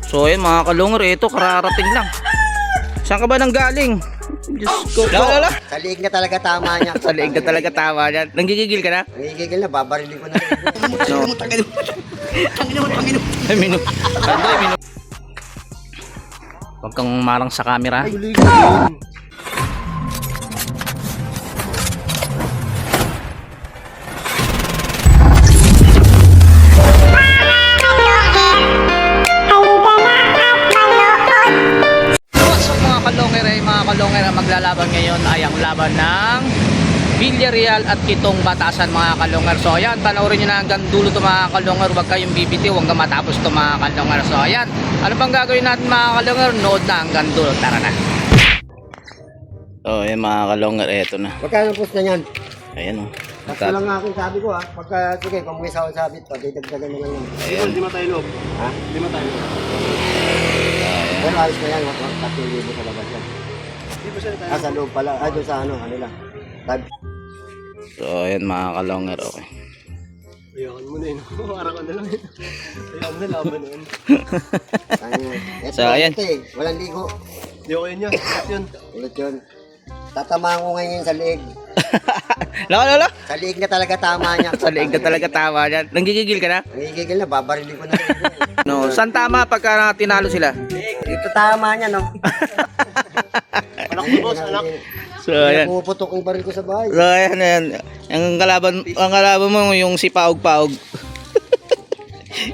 So ayun mga kalungor, ito kararating lang. Saan ka ba nang galing? Diyos ko po. Lala. Sa liig na talaga tama niya. Sa liig na talaga tama yan. Nanggigigil ka na? Nagigigil na, babarilin ko na rin. No. Ay, minu. Ay, minu. Huwag kang marang sa camera. Mga kalongger ang maglalaban ngayon ay ang laban ng Villarreal at Kitong Batasan mga kalongger. So ayan, panoorin nyo na hanggang dulo to mga kalongger. Huwag kayong bibitiw hanggang matapos to mga kalongger. So ayan, ano bang gagawin natin mga kalongger? Nood na hanggang dulo, tara na. So ayan mga kalongger, eto na. Magkano post na yan? Ayan o. Tapos lang nga aking sabi ko ha. Pagka, sige, kung may sawang sabit pa, didagdagan na lang yan. Ayan. Hindi matay loob. Ha? Hindi matay loob. Pero ayos na yan, 3,000 sa labas yan. Hindi pa siya tayo. Sa loob pala, doon sa ano lang. So ayan mga kalongger, okay. Ayakan mo na yun. Parang ko na lang yun. Ayakan na laban na yun. So, ayan. Walang ligo. Hindi ko yun yun. Ulit yun. Ulit yun. Tatamaan ko ngayon sa liig. Lala. Sa liig na talaga tama niya. Sa liig na talaga tama yan. Nanggigigil ka na? Nagigigil na, babarilin ko na rin. No, saan tama pagka tinalo sila? Ito tama niya, no? Anak mo boss, anak. So ayan. Puputok yung baril ko sa bahay. So ayan, ayan. Ang kalaban mo yung si Paog-Paog.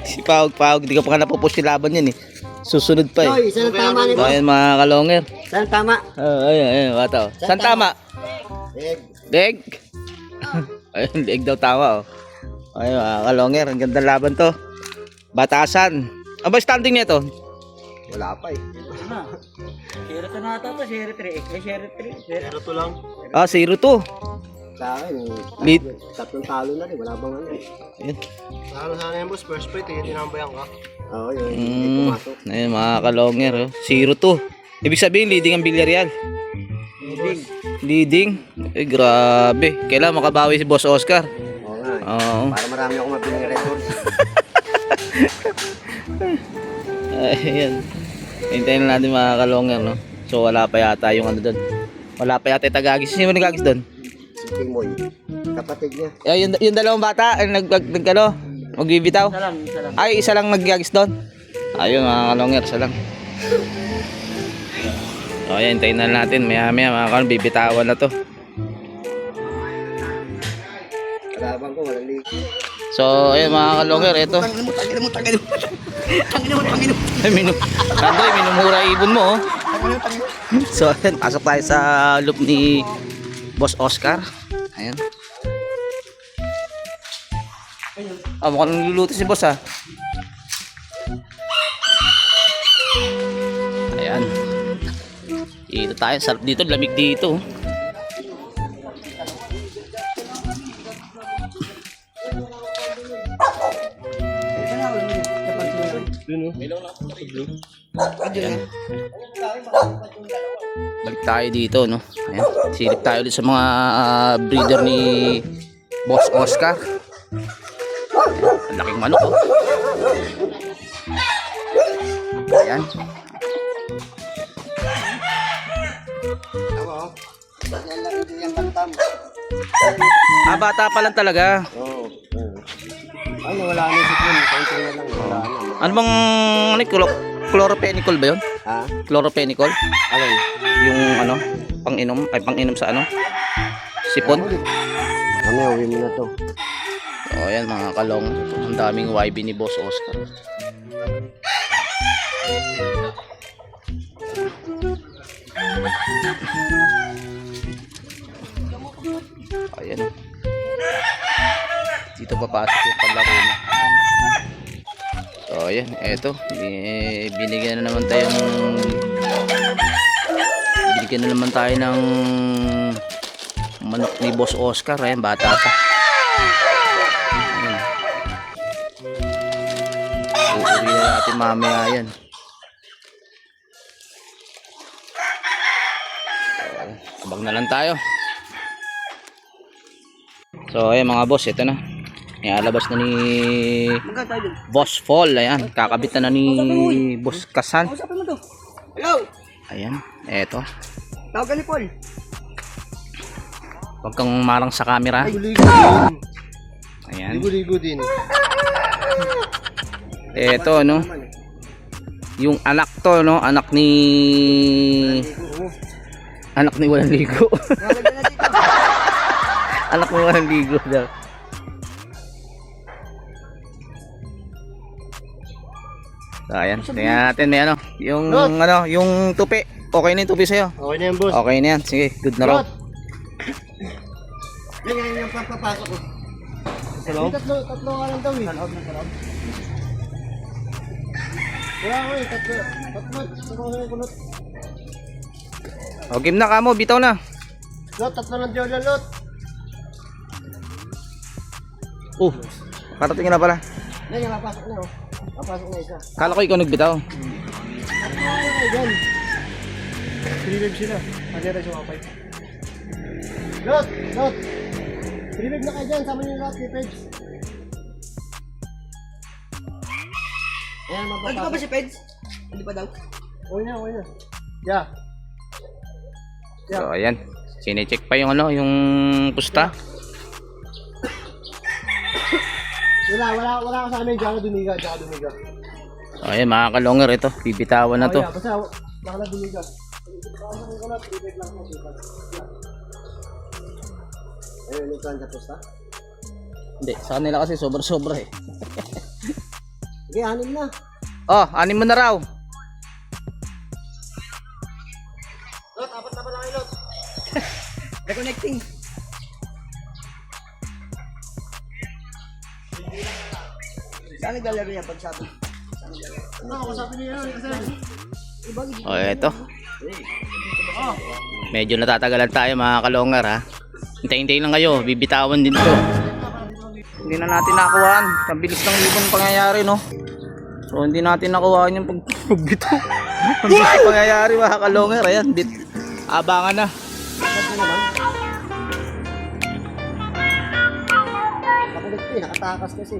Si Paog-Paog, di ka pa napupush yung laban yan eh. Susunod pa eh. Hoy, saan ang tama nito? So ayan mga kalongger. Saan tama? Ayan, ayan, bata oh. Saan tama? Liig. Leg? Ayun, leg daw tama oh. Ayun mga kalongger, ang ganda laban to. Batasan. Ano ba standing nito? Wala pa eh. Share to na ata to, share 3. Share 3. Pero to lang. Ah, 0-2. Sa akin, Lead. tatlong talo na rin. Wala bang ano eh. Ayun. Sana yan boss, first fight eh. Tinambayan ka. Oo, yun. Hindi pumasok. Ayun mga kalongger oh. 0-2. Ibig sabihin leading ang Villarreal. Leading? Eh grabe. Kailangan makabawi si Boss Oscar. Oo nga eh. Oo. Para marami akong mabiling records. Ayan. Hintayin na natin mga kalongger no. So wala pa yata yung ano doon. Wala pa yata yung tagagis. Sino nagagis doon? Si Timoy. Kapatid niya. Yung dalawang bata ay nagkano? Magbibitaw? Isa lang, isa lang. Ay, isa lang naggagis doon. Ayun mga kalongger, isa lang. So ayan, hintayin na natin. Maya mga kalongger, bibitawan na to. Kalaban ko, walang liig. So ayun mga kalongger, ito. Tangin mo. Ay, Randoy, minumura ibon mo oh. So ayan, pasok tayo sa loop ni Boss Oscar. Ayan. Ah, mukhang niluluto si Boss ah. Ayan. Dito tayo, sarap dito, lamig dito. Ayan. Balik tayo dito no. Ayan. Silip tayo ulit sa mga breeder ni Boss Oscar. Ang laking manok oh. Ayan. Ako, yan lang hindi yung bantam. Ah, bata pa lang talaga. Oo. Ano, wala na yung siklon. Kaunti na lang. Wala na. Ano bang chlorophenicol ba yun? Ha? Chlorophenicol? Alin? Yung ano, pang-inom sa ano? Sipon? Mamaya, uwi mo na to. So ayan mga kalong, ang daming YB ni Boss Oscar. Ayan o. Dito papasok yung palaro niya. So ayan, eto. Binigyan na naman tayo ng manok ni Boss Oscar. Ayan, bata pa. Ayan. Uuwi na natin mamaya yan. So, abang na lang tayo. So ayan mga boss, ito na. Ialabas na ni Magkano tayo dun? Boss Fall. Ayan, kakabit na ni Boss Kasan. Kausapin mo to. Hello! Ayan, eto. Tawagan ni Paul. Huwag kang marang sa camera. Ligo-ligo din. Ayan. Ligo-ligo din. Eto, no. Yung anak to, no. Anak ni walang ligo. Tawagan na dito. Anak ni walang ligo daw. So, ayan. Tingnan natin may ano. Yung ano, yung tupi. Okay na yung tupi sa'yo. Okay na yan, boss. Okay na yan. Sige, good na raw. Yan yung papapasok ko. Hello? Tatlo ka lang daw eh. Wala ko eh, tatlo. Tatlo ko yung kulot. O, game na kamo. Bitaw na. Lot, tatlo ng Jordan, Lot. Karating na pala. Yan, yung papasok na oh. Papasok na isa. Kala ko ikaw nagbitaw. Ay, yan. 3-5 sila. Kanira siya kapay. Lot, Lot. Remove na kayo dyan, sama niyo yung Lot, Peds. Ayan, Ano mapapasok. ka ba si Peds? Hindi pa daw. Okay na, okay na. Yeah. So, ayan. Sine-check pa yung ano, yung pusta. Wala ka sa amin, Jaka Dumiga. So, ayan mga kalonger, ito. Bibitawan na to. Oh, yeah, basta baka na Dumiga. Papasok ko Lot, remove lang mo. Ayun, nagkaan sa posta. Hindi, sa kanila kasi sobra-sobra eh. Sige, anim na. Oh, anin mo na raw. Lot, apat na pala kayo, Lot. Reconnecting. Saan naglalaro yan pag sabi? Ano, kasapin niyo yun, kasi. Oh, eto. Medyo natatagalan tayo mga kalonger ha. Hintay-hintay lang kayo, bibitawan din to. Hindi na natin nakuhaan. Kabilis ng ibang pangyayari, no? So hindi natin nakuhaan yung pagbitaw. Ang bilis pangyayari mga kalonger. Ayan, abangan na. Nakulit ko eh, nakatakas kasi.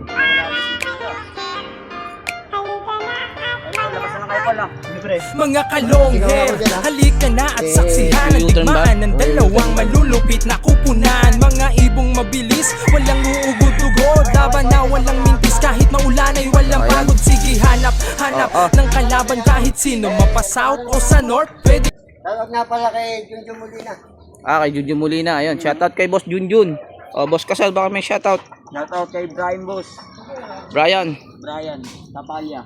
Labas na lang kayo pala. Mga kalongher, halika na at saksihan ang digmaan ng dalawang malulupit na kupunan. Mga ibong mabilis, walang uugod-ugod, laban na walang mintis. Kahit maulan ay walang pagod. Sige, hanap ng kalaban kahit sino, mapasout o sa north. Pwede Tawag nga pala kay Junjun Molina. Kay Junjun Molina. Ayun, shoutout kay Boss Junjun. O, Boss Kasal, baka may shoutout. Shoutout kay Brian Boss. Brian. Brian Tapalya.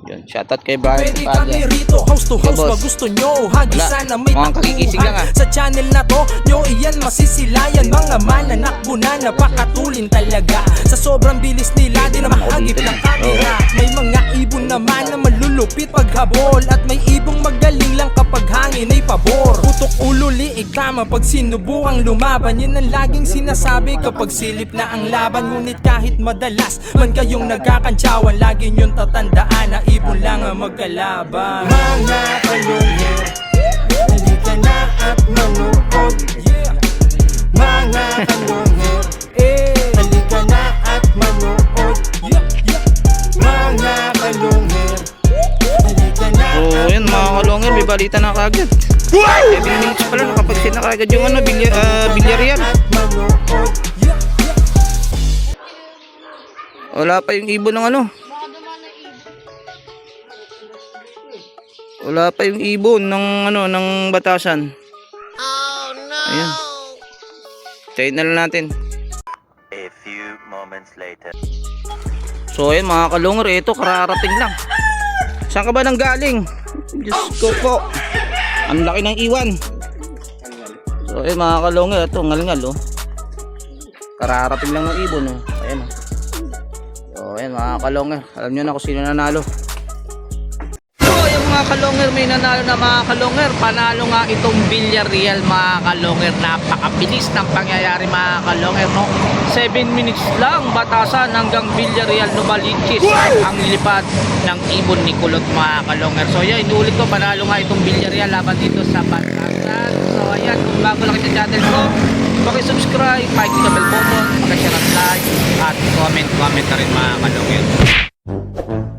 Yun, shoutout kay Brian. Pwede kami rito, house to house, boss. pag gusto nyo. Hagisan na may Mukhang kagigising lang, takbuhan sa channel na to. Nyo iyan masisilayan. Mga mananakbo na napakatulin talaga. Sa sobrang bilis nila, di na mahagip ng camera. May mga ibon naman na malulupit paghabol. At may ibong magaling lang kapag hangin ay pabor. Putok ulo, liig tama pag sinubukang lumaban. Yan ang laging sinasabi kapag silip na ang laban. Ngunit kahit madalas man kayong nagkakantsawan, lagi nyong tatandaan na ibon lang ang magkalaban. Mga kalungher, halika na at manood. Yeah. Mga kalungher, halika na at manood. Yeah, yeah. Mga kalungher, halika na at So, yun mga kalonger, may balita na kagad. 7 minutes pala, nakapag-set na kagad yung ano, Villarreal. manood. Yeah, yeah. Wala pa yung ibon ng ano. Wala pa yung ibon ng ano, ng Batasan. Oh no. Ayun. Try na lang natin. A few moments later. So ayun mga kalungor, ito kararating lang. Saan ka ba nang galing? Diyos ko po. Ang laki ng iwan. So ayun mga kalungor, ito ngal-ngal oh. Kararating lang ng ibon oh. Ayan oh. So ayun mga kalungor, alam nyo na kung sino nanalo. Mga kalonger, may nanalo na mga kalonger. Panalo nga itong Villarreal mga kalonger. Napakabilis ng pangyayari mga kalonger, no? 7 minutes lang Batasan hanggang Villarreal Novaliches ang nilipad ng ibon ni Kulot mga kalonger. So yan, inulit ko, panalo nga itong Villarreal laban dito sa Batasan. So ayan, kung bago lang sa channel ko, Paki-subscribe, paki-click ang bell button, paki-share at like, at comment na rin mga kalungero.